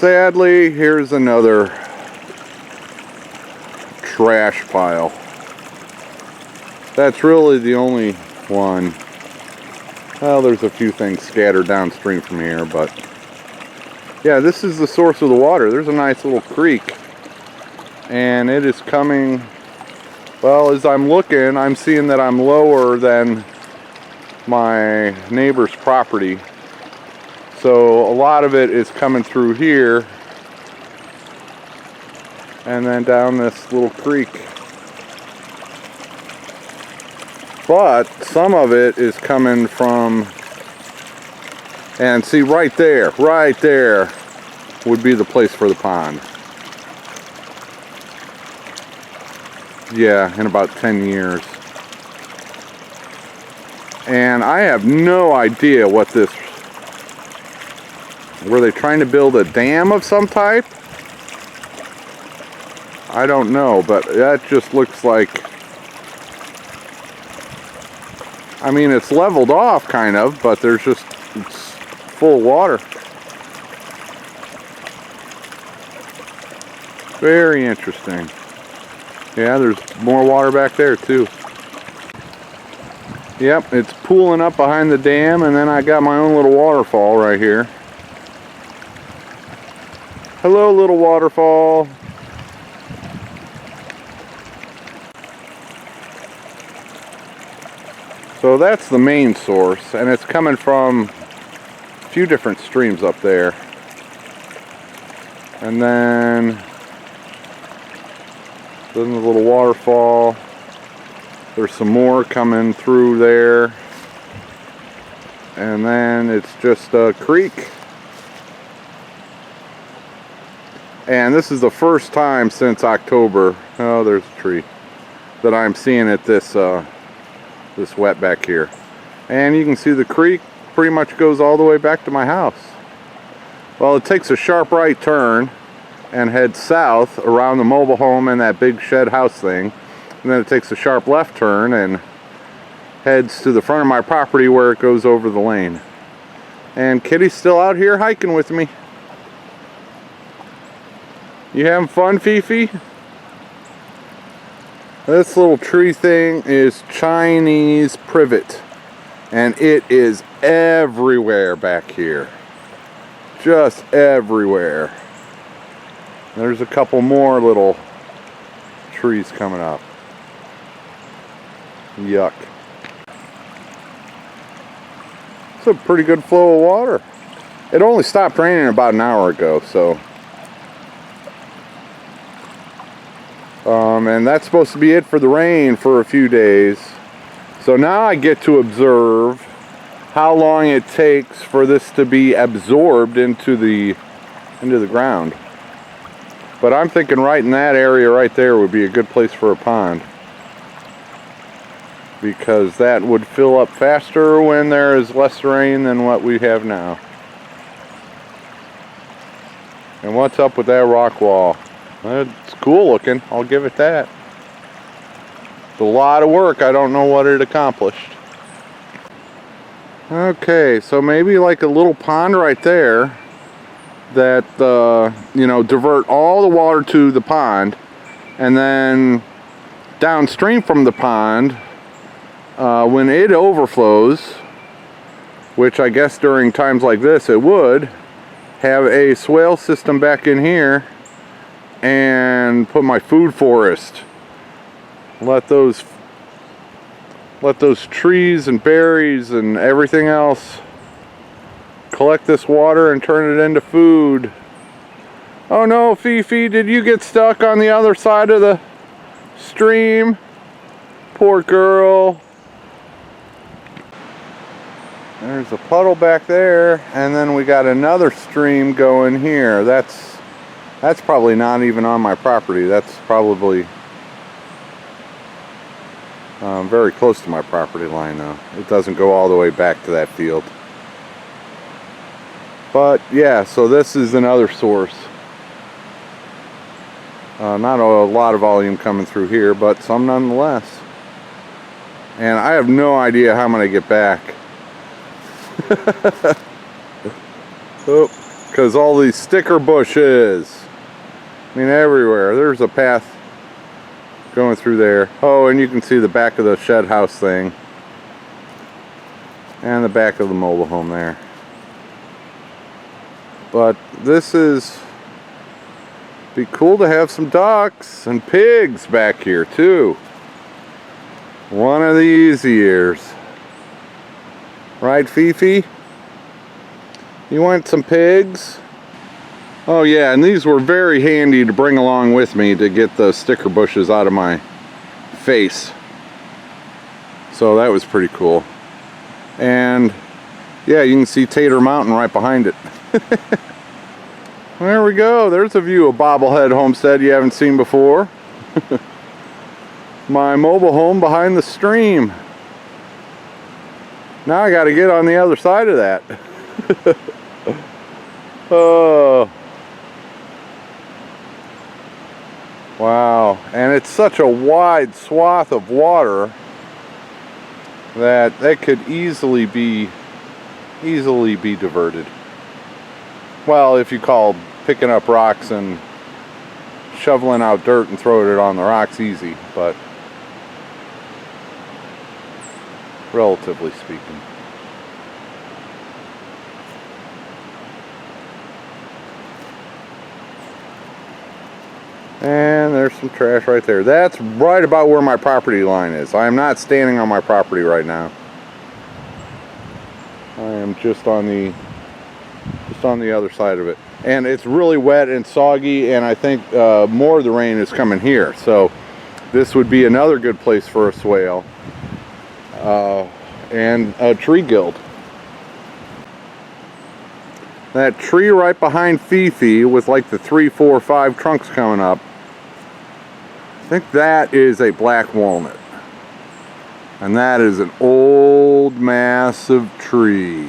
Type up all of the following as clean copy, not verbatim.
sadly, here's another trash pile. That's really the only one. Well, there's a few things scattered downstream from here, but yeah, this is the source of the water. There's a nice little creek, and it is coming. Well, as I'm looking, I'm seeing that I'm lower than my neighbor's property. So a lot of it is coming through here and then down this little creek. But some of it is coming from, and see right there would be the place for the pond. Yeah, in about 10 years. And I have no idea what this, were they trying to build a dam of some type? I don't know, but that just looks like, I mean, it's leveled off kind of, but there's just, it's full of water. Very interesting. Yeah, there's more water back there too. Yep, it's pooling up behind the dam, and then I got my own little waterfall right here. Hello, little waterfall. So that's the main source, and it's coming from a few different streams up there. And then the little waterfall. There's some more coming through there. And then it's just a creek. And this is the first time since October, oh, there's a tree, that I'm seeing it this wet back here. And you can see the creek pretty much goes all the way back to my house. Well, it takes a sharp right turn and heads south around the mobile home and that big shed house thing. And then it takes a sharp left turn and heads to the front of my property where it goes over the lane. And Kitty's still out here hiking with me. You having fun, Fifi? This little tree thing is Chinese privet, and it is everywhere back here. Just everywhere. There's a couple more little trees coming up. Yuck. It's a pretty good flow of water. It only stopped raining about an hour ago, so. And that's supposed to be it for the rain for a few days. So now I get to observe how long it takes for this to be absorbed into the ground. But I'm thinking right in that area right there would be a good place for a pond, because that would fill up faster when there is less rain than what we have now. And what's up with that rock wall? It's cool looking, I'll give it that. It's a lot of work, I don't know what it accomplished. Okay, so maybe like a little pond right there that, you know, divert all the water to the pond, and then downstream from the pond, when it overflows, which I guess during times like this it would, have a swale system back in here and put my food forest. Let those trees and berries and everything else collect this water and turn it into food. Oh no, Fifi, did you get stuck on the other side of the stream? Poor girl. There's a puddle back there, and then we got another stream going here. That's probably not even on my property. That's probably very close to my property line though. It doesn't go all the way back to that field. But yeah, so this is another source. Not a lot of volume coming through here, but some nonetheless. And I have no idea how I'm going to get back. Oh, because all these sticker bushes. I mean, everywhere. There's a path going through there. Oh, and you can see the back of the shed house thing. And the back of the mobile home there. But this is... be cool to have some ducks and pigs back here too. One of the easy years. Right, Fifi? You want some pigs? Oh yeah, and these were very handy to bring along with me to get the sticker bushes out of my face. So that was pretty cool. And yeah, you can see Tater Mountain right behind it. There we go. There's a view of Bobblehead Homestead you haven't seen before. My mobile home behind the stream. Now I got to get on the other side of that. Oh. Wow. And it's such a wide swath of water that could easily be diverted. Well, if you call picking up rocks and shoveling out dirt and throwing it on the rocks easy, but relatively speaking. And there's some trash right there. That's right about where my property line is. I am not standing on my property right now. I am just on the other side of it. And it's really wet and soggy, and I think more of the rain is coming here. So this would be another good place for a swale and a tree guild. That tree right behind Fifi with like the 3, 4, 5 trunks coming up, I think that is a black walnut. And that is an old massive tree.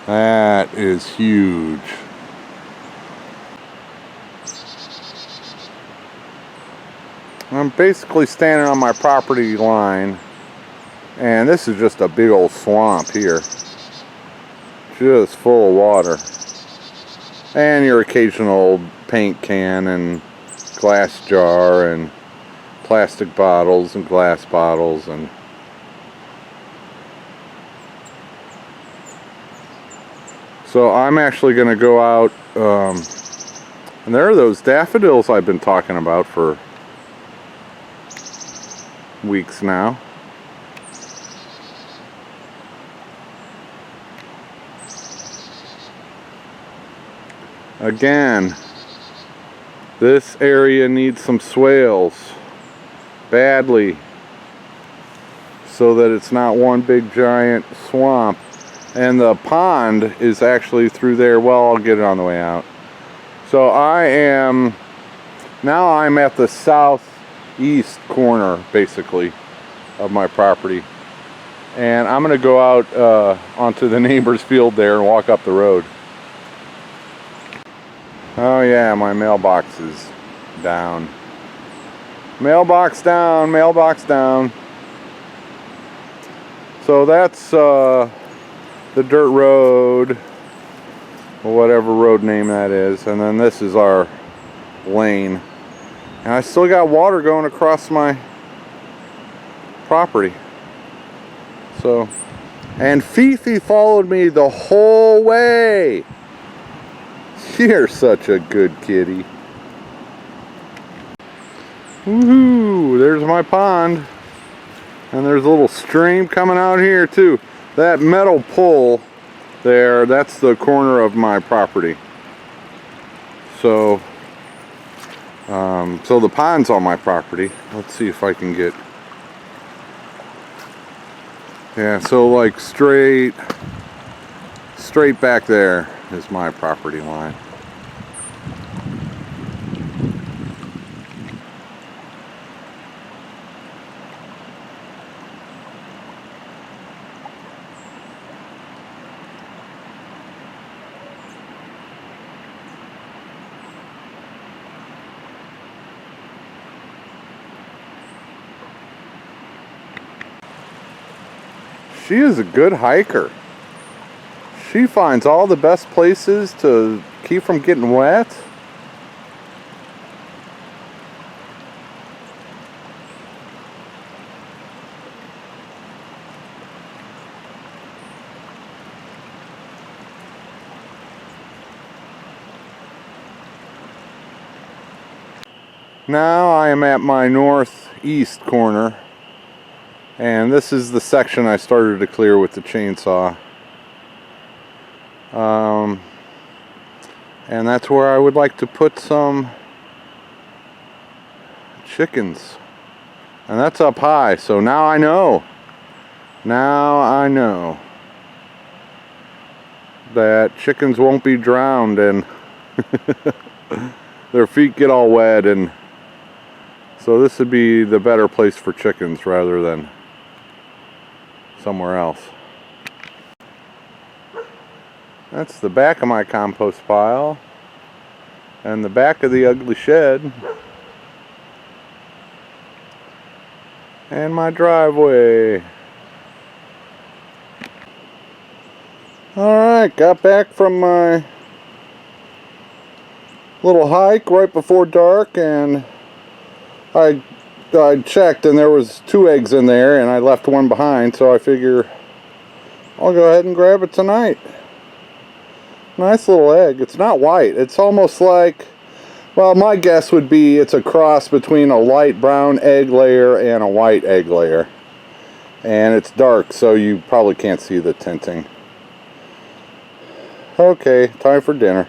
That is huge. I'm basically standing on my property line, and this is just a big old swamp here. Just full of water. And your occasional paint can and glass jar and plastic bottles and glass bottles and so I'm actually going to go out, and there are those daffodils I've been talking about for weeks now. Again, this area needs some swales badly so that it's not one big giant swamp. And the pond is actually through there. Well, I'll get it on the way out. So I'm at the southeast corner, basically, of my property. And I'm going to go out onto the neighbor's field there and walk up the road. Oh yeah, my mailbox is down. Mailbox down, mailbox down. So that's the dirt road, or whatever road name that is, and then this is our lane. And I still got water going across my property. So, and Fifi followed me the whole way. You're such a good kitty. Woohoo! There's my pond. And there's a little stream coming out here too. That metal pole there, that's the corner of my property. So, so the pond's on my property. Let's see if I can get... Yeah, so like straight back there is my property line. She is a good hiker. She finds all the best places to keep from getting wet. Now I am at my northeast corner, and this is the section I started to clear with the chainsaw. And that's where I would like to put some chickens. And that's up high, so now I know. Now I know that chickens won't be drowned and their feet get all wet, and so this would be the better place for chickens rather than somewhere else. That's the back of my compost pile and the back of the ugly shed and my driveway. Alright, got back from my little hike right before dark, and I checked and there was 2 eggs in there and I left one behind, so I figure I'll go ahead and grab it tonight. Nice little egg. It's not white. It's almost like, well, my guess would be it's a cross between a light brown egg layer and a white egg layer. And it's dark, so you probably can't see the tinting. Okay, time for dinner.